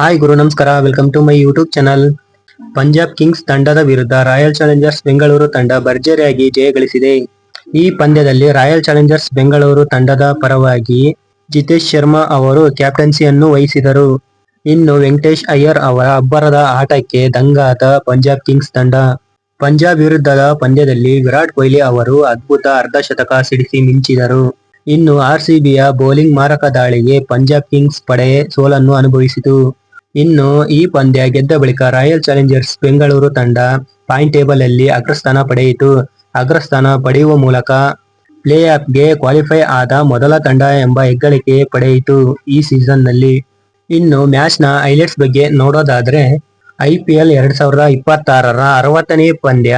Hi ಗುರು ನಮಸ್ಕಾರ, welcome to my YouTube channel. Punjab Kings ತಂಡದ ವಿರುದ್ಧ ರಾಯಲ್ ಚಾಲೆಂಜರ್ಸ್ ಬೆಂಗಳೂರು ತಂಡ ಭರ್ಜರಿಯಾಗಿ ಜಯ ಗಳಿಸಿದೆ. ಈ ಪಂದ್ಯದಲ್ಲಿ ರಾಯಲ್ ಚಾಲೆಂಜರ್ಸ್ ಬೆಂಗಳೂರು ತಂಡದ ಪರವಾಗಿ ಜಿತೇಶ್ ಶರ್ಮಾ ಅವರು ಕ್ಯಾಪ್ಟನ್ಸಿಯನ್ನು ವಹಿಸಿದರು. ಇನ್ನು ವೆಂಕಟೇಶ್ ಅಯ್ಯರ್ ಅವರ ಅಬ್ಬರದ ಆಟಕ್ಕೆ ದಂಗಾದ ಪಂಜಾಬ್ ಕಿಂಗ್ಸ್ ತಂಡ. ಪಂಜಾಬ್ ವಿರುದ್ಧದ ಪಂದ್ಯದಲ್ಲಿ ವಿರಾಟ್ ಕೊಹ್ಲಿ ಅವರು ಅದ್ಭುತ ಅರ್ಧಶತಕ ಸಿಡಿಸಿ ಮಿಂಚಿದರು. ಇನ್ನು ಆರ್ಸಿಬಿಯ ಬೌಲಿಂಗ್ ಮಾರಕ ದಾಳಿಗೆ ಪಂಜಾಬ್ ಕಿಂಗ್ಸ್ ಪಡೆ ಸೋಲನ್ನು ಅನುಭವಿಸಿತು. ಇನ್ನು ಈ ಪಂದ್ಯ ಗೆದ್ದ ಬಳಿಕ ರಾಯಲ್ ಚಾಲೆಂಜರ್ಸ್ ಬೆಂಗಳೂರು ತಂಡ ಪಾಯಿಂಟ್ ಟೇಬಲ್ ಅಲ್ಲಿ ಅಗ್ರಸ್ಥಾನ ಪಡೆಯಿತು. ಅಗ್ರಸ್ಥಾನ ಪಡೆಯುವ ಮೂಲಕ ಪ್ಲೇ ಆಫ್ಗೆ ಕ್ವಾಲಿಫೈ ಆದ ಮೊದಲ ತಂಡ ಎಂಬ ಹೆಗ್ಗಳಿಕೆ ಪಡೆಯಿತು ಈ ಸೀಸನ್ ನಲ್ಲಿ. ಇನ್ನು ಮ್ಯಾಚ್ ನ ಹೈಲೈಟ್ಸ್ ಬಗ್ಗೆ ನೋಡೋದಾದ್ರೆ, IPL 2026ರ 60ನೇ ಪಂದ್ಯ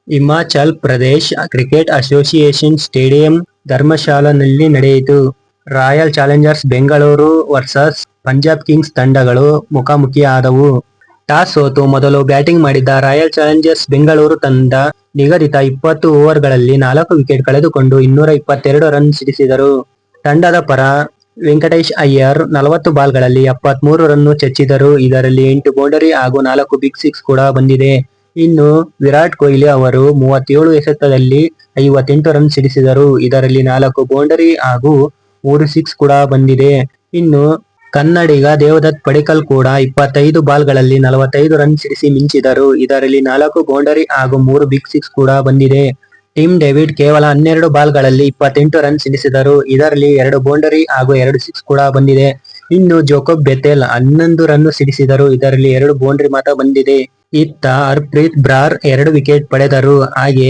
Himachal Pradesh cricket association stadium ಧರ್ಮಶಾಲಾನಲ್ಲಿ ನಡೆಯಿತು. Royal challengers Bengaluru versus Punjab kings ತಂಡಗಳು ಮುಖಾಮುಖಿಯಾದವು. ಟಾಸ್ ಸೋತು ಮೊದಲು ಬ್ಯಾಟಿಂಗ್ ಮಾಡಿದ್ದ ರಾಯಲ್ ಚಾಲೆಂಜರ್ಸ್ ಬೆಂಗಳೂರು ತಂಡ ನಿಗದಿತ 20 ಓವರ್ಗಳಲ್ಲಿ 4 ವಿಕೆಟ್ ಕಳೆದುಕೊಂಡು 222 ರನ್ ಸಿಡಿಸಿದರು. ತಂಡದ ಪರ ವೆಂಕಟೇಶ್ ಅಯ್ಯರ್ 40 ಬಾಲ್ಗಳಲ್ಲಿ 73 ರನ್ ಚಚ್ಚಿದರು. ಇದರಲ್ಲಿ 8 ಬೌಂಡರಿ ಹಾಗೂ 4 ಬಿಗ್ ಸಿಕ್ಸ್ ಕೂಡ ಬಂದಿದೆ. ಇನ್ನು ವಿರಾಟ್ ಕೊಹ್ಲಿ ಅವರು 37 ಎಸೆತದಲ್ಲಿ 58 ರನ್ ಸಿಡಿಸಿದರು. ಇದರಲ್ಲಿ 4 ಬೌಂಡರಿ ಹಾಗೂ 3 ಸಿಕ್ಸ್ ಕೂಡ ಬಂದಿದೆ. ಇನ್ನು ಕನ್ನಡಿಗ ದೇವದತ್ ಪಡಿಕ್ಕಲ್ ಕೂಡ 25 ಬಾಲ್ಗಳಲ್ಲಿ 45 ರನ್ ಸಿಡಿಸಿ ಮಿಂಚಿದರು. ಇದರಲ್ಲಿ 4 ಬೌಂಡರಿ ಹಾಗೂ 3 ಬಿಗ್ ಸಿಕ್ಸ್ ಕೂಡ ಬಂದಿದೆ. ಟಿಮ್ ಡೇವಿಡ್ ಕೇವಲ 12 ಬಾಲ್ಗಳಲ್ಲಿ 28 ರನ್ ಸಿಡಿಸಿದರು. ಇದರಲ್ಲಿ 2 ಬೌಂಡರಿ ಹಾಗೂ 2 ಸಿಕ್ಸ್ ಕೂಡ ಬಂದಿದೆ. ಇನ್ನು ಜೋಕೋಬ್ ಬೆಥೆಲ್ 11 ರನ್ ಸಿಡಿಸಿದರು. ಇದರಲ್ಲಿ 2 ಬೌಂಡರಿ ಮಾತ್ರ ಬಂದಿದೆ. ಇತ್ತ ಹರ್ಪ್ರೀತ್ ಬ್ರಾರ್ 2 ವಿಕೆಟ್ ಪಡೆದರು. ಹಾಗೆ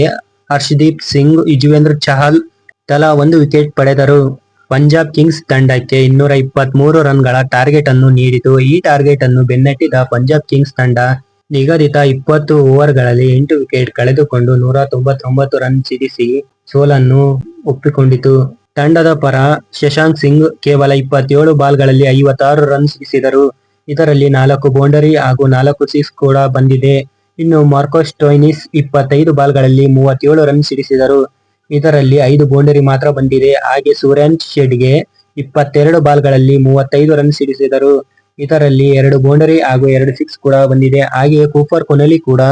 ಹರ್ಷದೀಪ್ ಸಿಂಗ್, ಯುಜ್ವೇಂದ್ರ ಚಹಲ್ ತಲಾ 1 ವಿಕೆಟ್ ಪಡೆದರು. ಪಂಜಾಬ್ ಕಿಂಗ್ಸ್ ತಂಡಕ್ಕೆ 223 ರನ್ಗಳ ಟಾರ್ಗೆಟ್ ಅನ್ನು ನೀಡಿತು. ಈ ಟಾರ್ಗೆಟ್ ಅನ್ನು ಬೆನ್ನಟ್ಟಿದ ಪಂಜಾಬ್ ಕಿಂಗ್ಸ್ ತಂಡ ನಿಗದಿತ 20 ಓವರ್ಗಳಲ್ಲಿ 8 ವಿಕೆಟ್ ಕಳೆದುಕೊಂಡು 199 ರನ್ ಸಿಡಿಸಿ ಸೋಲನ್ನು ಒಪ್ಪಿಕೊಂಡಿತು. ತಂಡದ ಪರ ಶಶಾಂಕ್ ಸಿಂಗ್ ಕೇವಲ 27 ಬಾಲ್ಗಳಲ್ಲಿ 56 ರನ್ ಸಿಡಿಸಿದರು. ಇದರಲ್ಲಿ 4 ಬೌಂಡರಿ ಹಾಗೂ 4 ಸಿಕ್ಸ್ ಕೂಡ ಬಂದಿದೆ. ಇನ್ನು ಮಾರ್ಕಸ್ ಸ್ಟೋಯ್ನಿಸ್ 25 ಬಾಲ್ಗಳಲ್ಲಿ 37 ರನ್ ಸಿಡಿಸಿದರು. ಇದರಲ್ಲಿ 5 ಬೌಂಡರಿ ಮಾತ್ರ ಬಂದಿದೆ. ಹಾಗೆ ಸೂರ್ಯವಂಶ್ ಶೆಡ್ಗೆ 22 ಬಾಲ್ಗಳಲ್ಲಿ 35 ರನ್ ಸಿಡಿಸಿದರು. ಇದರಲ್ಲಿ 2 ಬೌಂಡರಿ ಹಾಗೂ 2 ಸಿಕ್ಸ್ ಕೂಡ ಬಂದಿದೆ. ಹಾಗೆಯೇ ಕೂಪರ್ ಕೊಹ್ಲಿ ಕೂಡ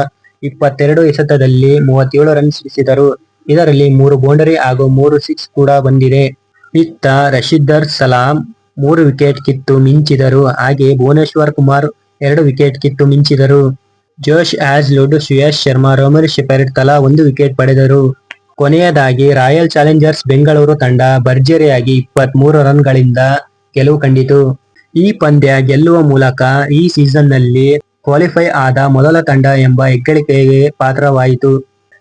22 ಎಸೆತದಲ್ಲಿ 37 ರನ್ ಸಿಡಿಸಿದರು. ಇದರಲ್ಲಿ 3 ಬೌಂಡರಿ ಹಾಗೂ 3 ಸಿಕ್ಸ್ ಕೂಡ ಬಂದಿದೆ. ಇತ್ತ ರಶೀದರ್ ಸಲಾಮ್ 3 ವಿಕೆಟ್ ಕಿತ್ತು ಮಿಂಚಿದರು. ಹಾಗೆ ಭುವನೇಶ್ವರ್ ಕುಮಾರ್ 2 ವಿಕೆಟ್ ಕಿತ್ತು ಮಿಂಚಿದರು. ಜೋಶ್ ಹ್ಯಾಜ್ಲ್ವುಡ್, ಶ್ರೇಯಸ್ ಶರ್ಮಾ, ರೋಮನ್ ಶೆಪರ್ಡ್ ತಲಾ 1 ವಿಕೆಟ್ ಪಡೆದರು. ಕೊನೆಯದಾಗಿ ರಾಯಲ್ ಚಾಲೆಂಜರ್ಸ್ ಬೆಂಗಳೂರು ತಂಡ ಭರ್ಜರಿಯಾಗಿ 23 ರನ್ಗಳಿಂದ ಗೆಲುವು ಕಂಡಿತು. ಈ ಪಂದ್ಯ ಗೆಲ್ಲುವ ಮೂಲಕ ಈ ಸೀಸನ್ ನಲ್ಲಿ ಕ್ವಾಲಿಫೈ ಆದ ಮೊದಲ ತಂಡ ಎಂಬ ಹೆಗ್ಗಳಿಕೆಗೆ ಪಾತ್ರವಾಯಿತು.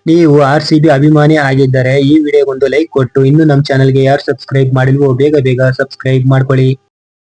ನೀವು RCB ಅಭಿಮಾನಿ ಆಗಿದ್ದರೆ ಈ ವಿಡಿಯೋಗೊಂದು ಲೈಕ್ ಕೊಟ್ಟು, ಇನ್ನು ನಮ್ಮ ಚಾನೆಲ್ಗೆ ಯಾರು ಸಬ್ಸ್ಕ್ರೈಬ್ ಮಾಡಿಲ್ವೋ ಬೇಗ ಸಬ್ಸ್ಕ್ರೈಬ್ ಮಾಡ್ಕೊಳ್ಳಿ.